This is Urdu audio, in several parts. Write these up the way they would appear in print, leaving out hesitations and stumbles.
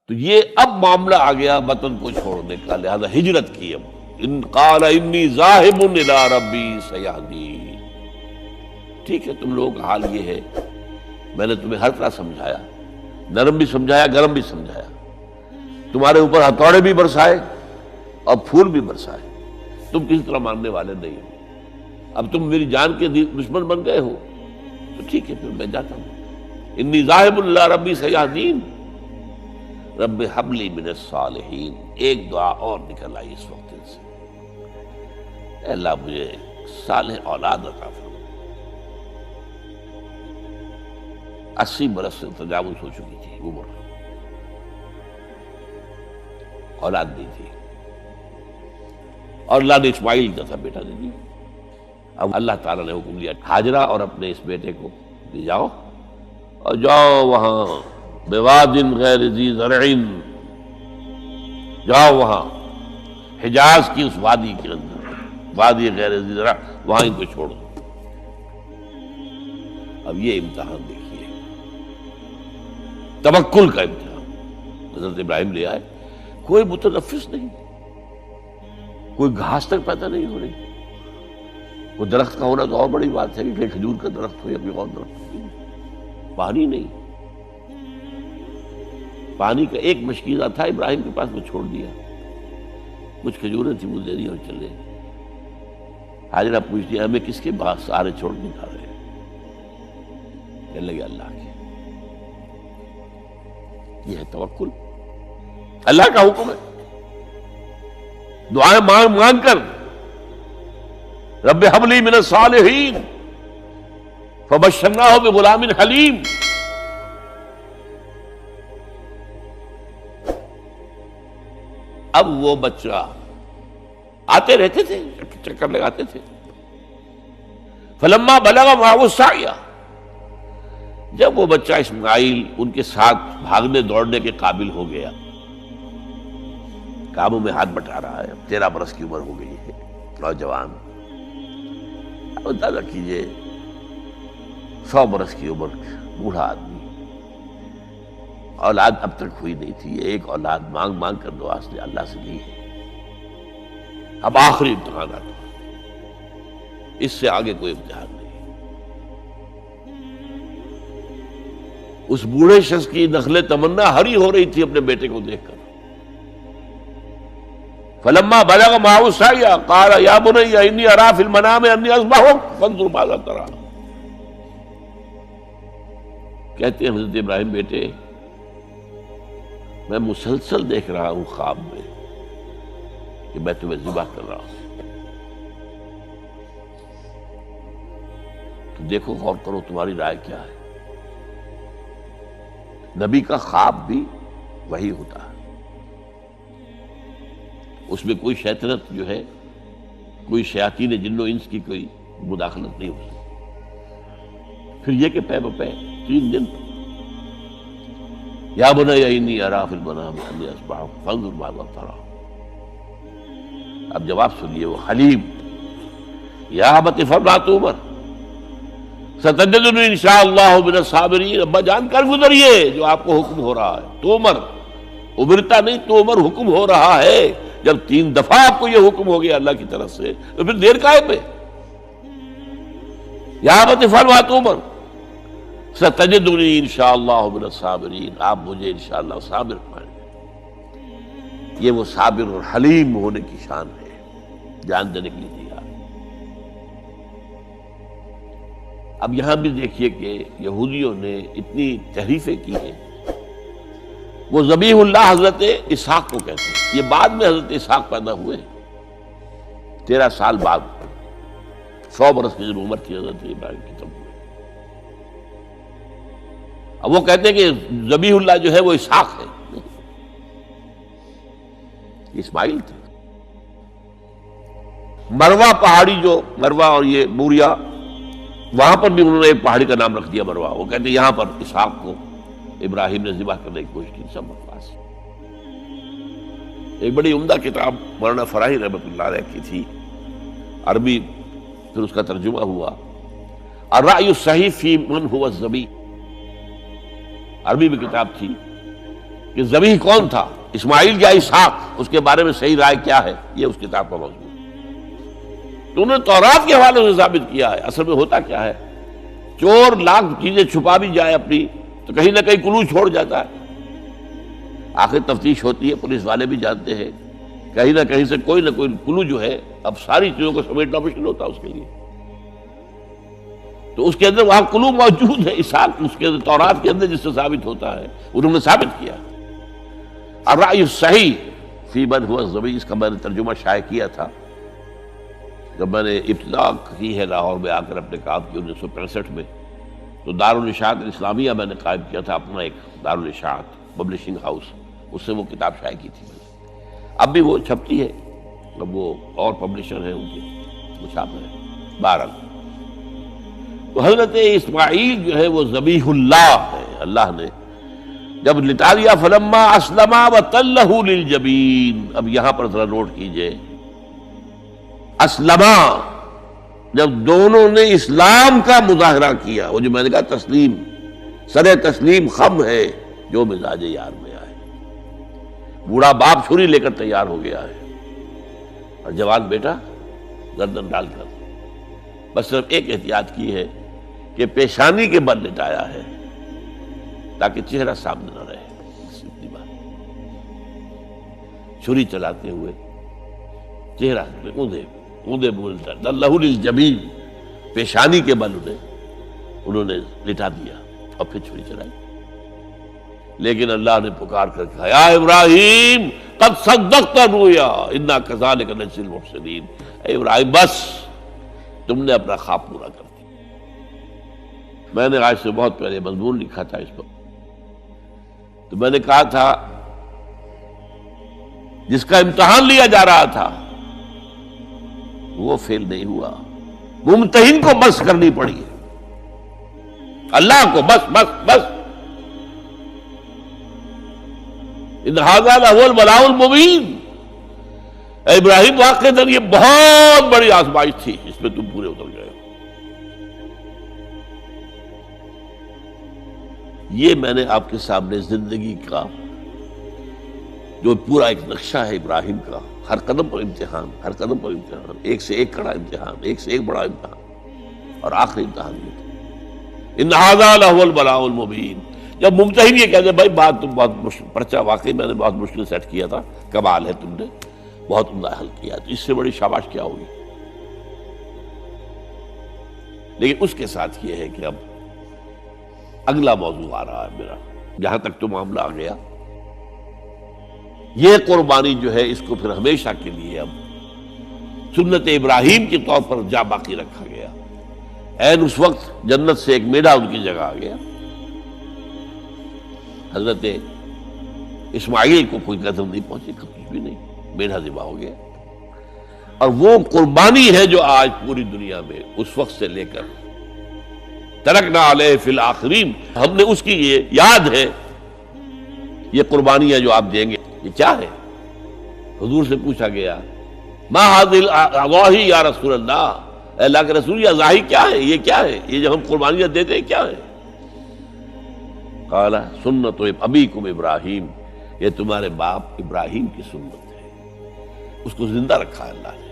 تو یہ اب معاملہ آ گیا وطن کو چھوڑنے کا، لہذا ہجرت کی۔ اب ان قال انی ذاہب الی ربی سیہدین، ٹھیک ہے تم لوگوں کا حال یہ ہے، میں نے تمہیں ہر طرح سمجھایا، نرم بھی سمجھایا، گرم بھی سمجھایا، تمہارے اوپر ہتھوڑے بھی برسائے اور پھول بھی برسائے، تم کسی طرح ماننے والے نہیں ہو، اب تم میری جان کے دشمن بن گئے ہو، تو ٹھیک ہے پھر میں جاتا ہوں۔ انی ذاہب الی ربی سیہدین رب ہب لی من الصالحین، ایک دعا اور نکل آئی اس وقت سے، اے اللہ مجھے صالح اولاد عطا فرما۔ 80 برس سے تجاوز ہو چکی تھی عمر، اولاد نہیں تھی، اور اللہ نے اسماعیل کا تھا بیٹا دے دیا۔ اب اللہ تعالیٰ نے حکم دیا ہاجرہ اور اپنے اس بیٹے کو لے جاؤ، اور جاؤ وہاں بواد غیر ذی زرع، جاؤ وہاں حجاز کی اس وادی کے اندر، وادی غیر ذی زرع، وہاں ان کو چھوڑ دو۔ اب یہ امتحان دیکھیے، توکل کا امتحان۔ حضرت ابراہیم لے آئے، کوئی متنفس نہیں، کوئی گھاس تک پیدا نہیں ہو رہی، کوئی درخت کا ہونا تو اور بڑی بات ہے کہ کھجور کا درخت ہو یا کوئی اور درخت ہو، پانی نہیں، پانی کا ایک مشکیزہ تھا ابراہیم کے پاس، وہ چھوڑ دیا، کچھ کھجوریں تھیں وہ دے دی اور چلے۔ حاجرہ پوچھتی ہے ہمیں کس کے بعد سارے چھوڑ کے جا رہے ہیں؟ کہنے لگے اللہ کے۔ یہ ہے توکل، اللہ کا حکم ہے، دعائیں مانگ مانگ کر رب ہب لی من الصالحین فبشرناہ بغلام حلیم۔ اب وہ بچہ آتے رہتے تھے، چکر لگاتے تھے۔ فلما بلغ معه السعی، جب وہ بچہ اسماعیل ان کے ساتھ بھاگنے دوڑنے کے قابل ہو گیا، کاموں میں ہاتھ بٹا رہا ہے، 13 برس کی عمر ہو گئی ہے، نوجوان، اب اندازہ کیجئے 100 برس کی عمر، بوڑھا آدمی، اولاد اب تک ہوئی نہیں تھی، ایک اولاد مانگ مانگ کر دعا سے اللہ سے لی ہے۔ اب آخری امتحان آتا ہے، اس سے آگے کوئی امتحان نہیں۔ اس بوڑھے شخص کی نخل تمنا ہری ہو رہی تھی اپنے بیٹے کو دیکھ کر۔ فلما بلغ معه السعی قال یا بنی انی اری فی المنام انی اذبحک فانظر ماذا تری۔ کہتے ہیں حضرت ابراہیم بیٹے، میں مسلسل دیکھ رہا ہوں خواب میں کہ میں تمہیں ذبح کر رہا ہوں، تو دیکھو غور کرو تمہاری رائے کیا ہے۔ نبی کا خواب بھی وہی ہوتا ہے، اس میں کوئی شیطنت جو ہے، کوئی شیاطین جن و انس کی کوئی مداخلت نہیں ہوتی۔ پھر یہ کہ پے بپے 3 دن، یا بنی انی اری فی المنام انی اذبحک فانظر ماذا تری۔ اب جواب سنیے، وہ حلیم، یا ابت افعل ما تؤمر ستجدنی انشاءاللہ من الصابرین۔ ابا جان کر گزریے جو آپ کو حکم ہو رہا ہے، تومر ابرتا نہیں، تومر حکم ہو رہا ہے۔ جب 3 دفعہ آپ کو یہ حکم ہو گیا اللہ کی طرف سے تو پھر دیر کاہے پہ؟ یا ابت افعل ما تؤمر ستجدنی انشاءاللہ من الصابرین، آپ مجھے انشاءاللہ صابر پائیں گے۔ یہ وہ صابر اور حلیم ہونے کی شان ہے، جان دینے کے لیے تیار۔ اب یہاں بھی دیکھیے کہ یہودیوں نے اتنی تحریفیں کی ہیں۔ وہ ذبیح اللہ حضرت اسحاق کو کہتے ہیں، یہ بعد میں حضرت اسحاق پیدا ہوئے، 13 سال بعد، 100 برس کی جب عمر تھی حضرت ابراہیم کی تب۔ اب وہ کہتے ہیں کہ ذبیح اللہ جو ہے وہ اسحاق ہے، اسماعیل تھے۔ مروہ پہاڑی، جو مروہ اور یہ موریا، وہاں پر بھی انہوں نے ایک پہاڑی کا نام رکھ دیا مروہ۔ وہ کہتے ہیں یہاں پر اسحاق کو ابراہیم نے ذبح کرنے کی کوشش کی، سب بکواس۔ ایک بڑی عمدہ کتاب مولانا فراہی رحمۃ اللہ علیہ کی تھی، عربی، پھر اس کا ترجمہ ہوا، الرأی الصحیح فی من هو الذبیح، عربی میں کتاب تھی، کہ ذبیح کون تھا، اسماعیل یا اسحاق، اس کے بارے میں صحیح رائے کیا ہے، یہ اس کتاب کا موضوع ہے۔ تو انہوں نے تورات کے حوالے سے ثابت کیا ہے۔ اصل میں ہوتا کیا ہے، چور لاکھ چیزیں چھپا بھی جائے اپنی تو کہیں نہ کہیں کلو چھوڑ جاتا ہے۔ آخر تفتیش ہوتی ہے، پولیس والے بھی جانتے ہیں، کہیں نہ کہیں سے کوئی نہ کوئی کلو جو ہے، اب ساری چیزوں کو سمیٹنا مشکل ہوتا ہے اس کے لیے، تو اس کے اندر وہاں کلو موجود ہے، اسحاق اس کے تورات کے اندر جس سے ثابت ہوتا ہے، انہوں نے ثابت کیا۔ الرأی الصحیح فی من هو الذبیح، اس کا میں نے ترجمہ شائع کیا تھا جب میں نے ابتدا کی ہے لاہور میں آ کر اپنے کام کی 1965 میں، تو دارالاشاعت الاسلامیہ میں نے قائم کیا تھا اپنا ایک دارالاشاعت پبلشنگ ہاؤس، اس سے وہ کتاب شائع کی تھی میں نے۔ اب بھی وہ چھپتی ہے، اب وہ اور پبلشر ہیں ان کے، وہ چھاپ رہے ہیں۔ بہرحال تو حضرت اسماعیل جو ہے وہ ذبیح اللہ ہے، اللہ نے جب لٹا دیا، فلما اسلما وتلہ للجبین۔ اب یہاں پر ذرا نوٹ کیجئے، اسلما، جب دونوں نے اسلام کا مظاہرہ کیا، وہ جو میں نے کہا تسلیم، سر تسلیم خم ہے جو مزاج یار میں آئے۔ بوڑھا باپ چھری لے کر تیار ہو گیا ہے اور جوان بیٹا گردن ڈال کر، بس صرف ایک احتیاط کی ہے کہ پیشانی کے بل لٹایا ہے تاکہ چہرہ سامنے نہ رہے، اتنی بات۔ چھری چلاتے ہوئے چہرہ اوندا اللہ للجبین، پیشانی کے بل انہوں نے لٹا دیا اور پھر چھری چلائی۔ لیکن اللہ نے پکار کر کہا، یا ابراہیم قد صدقت الرؤیا انا کذلک نجزی المحسنین۔ اے ابراہیم بس تم نے اپنا خواب پورا کر دیا۔ میں نے آج سے بہت پہلے مضمون لکھا تھا اس پر، تو میں نے کہا تھا جس کا امتحان لیا جا رہا تھا وہ فیل نہیں ہوا، ممتحن کو بس کرنی پڑی ہے، اللہ کو بس بس بس۔ ان ھذا لھو البلاء المبین۔ اے ابراہیم واقعتاً یہ بہت بڑی آزمائش تھی، اس میں تم پورے اتر گئے ہو۔ یہ میں نے آپ کے سامنے زندگی کا جو پورا ایک نقشہ ہے ابراہیم کا، ہر قدم پر امتحان، ہر قدم پر امتحان، ایک سے ایک کڑا امتحان، ایک سے ایک بڑا امتحان، اور آخری امتحان یہ تھا، ان ھذا لھو البلاء المبین۔ جب ممتحن یہ کہتے بھائی بات تم بہت مشکل، پرچہ واقعی میں نے بہت مشکل سیٹ کیا تھا، کمال ہے تم نے بہت عمدہ حل کیا، تو اس سے بڑی شاباش کیا ہوگی۔ لیکن اس کے ساتھ یہ ہے کہ اب اگلا موضوع آ رہا ہے میرا، جہاں تک تو معاملہ آ گیا، یہ قربانی جو ہے اس کو پھر ہمیشہ کے لیے اب سنت ابراہیم کے طور پر جا باقی رکھا گیا۔ عین اس وقت جنت سے ایک میڑا ان کی جگہ آ گیا، حضرت اسماعیل کو کوئی قدر نہیں پہنچی، کچھ بھی نہیں، میڑا ذبح ہو گیا۔ اور وہ قربانی ہے جو آج پوری دنیا میں اس وقت سے لے کر ترکنا علیہ فی الآخرین، ہم نے اس کی یہ یاد ہے، یہ قربانیاں جو آپ دیں گے یہ کیا ہے؟ حضور سے پوچھا گیا ما ھذی الاضاحی یا رسول اللہ، اے اللہ کے رسول یہ اضاحی کیا ہے، یہ کیا ہے، یہ جو ہم قربانیاں دیتے ہیں کیا ہے؟ قال سنت ابیکم ابراہیم، یہ تمہارے باپ ابراہیم کی سنت ہے، اس کو زندہ رکھا ہے اللہ نے۔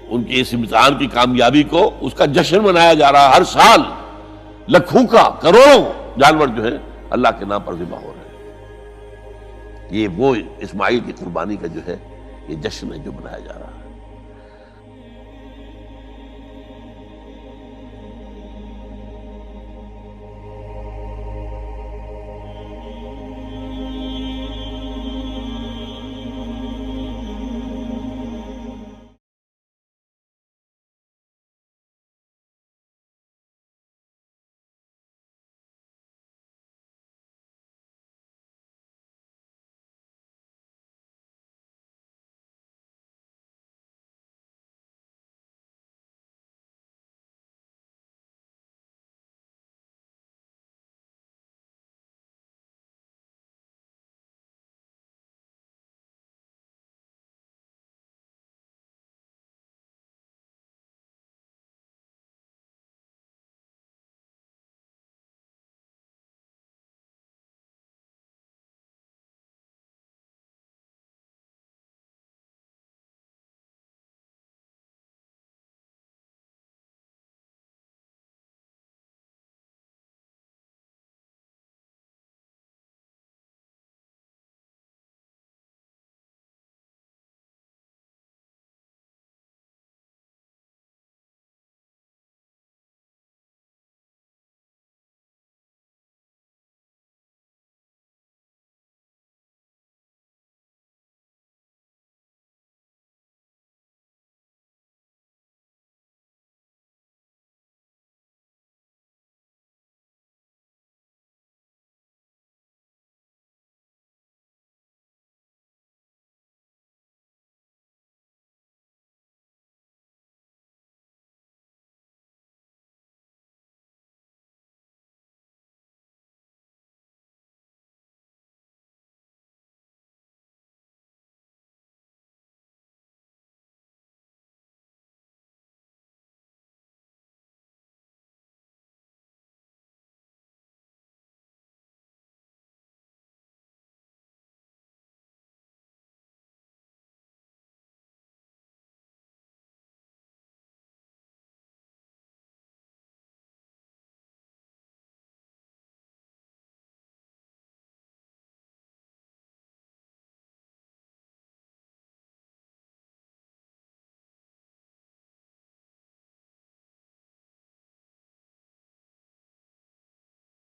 ان کی اس امتحان کی کامیابی کو، اس کا جشن منایا جا رہا ہے، ہر سال لکھوں کا، کروڑوں جانور جو ہے اللہ کے نام پر ذبح ہو رہے ہیں۔ یہ وہ اسماعیل کی قربانی کا جو ہے یہ جشن ہے جو منایا جا رہا ہے۔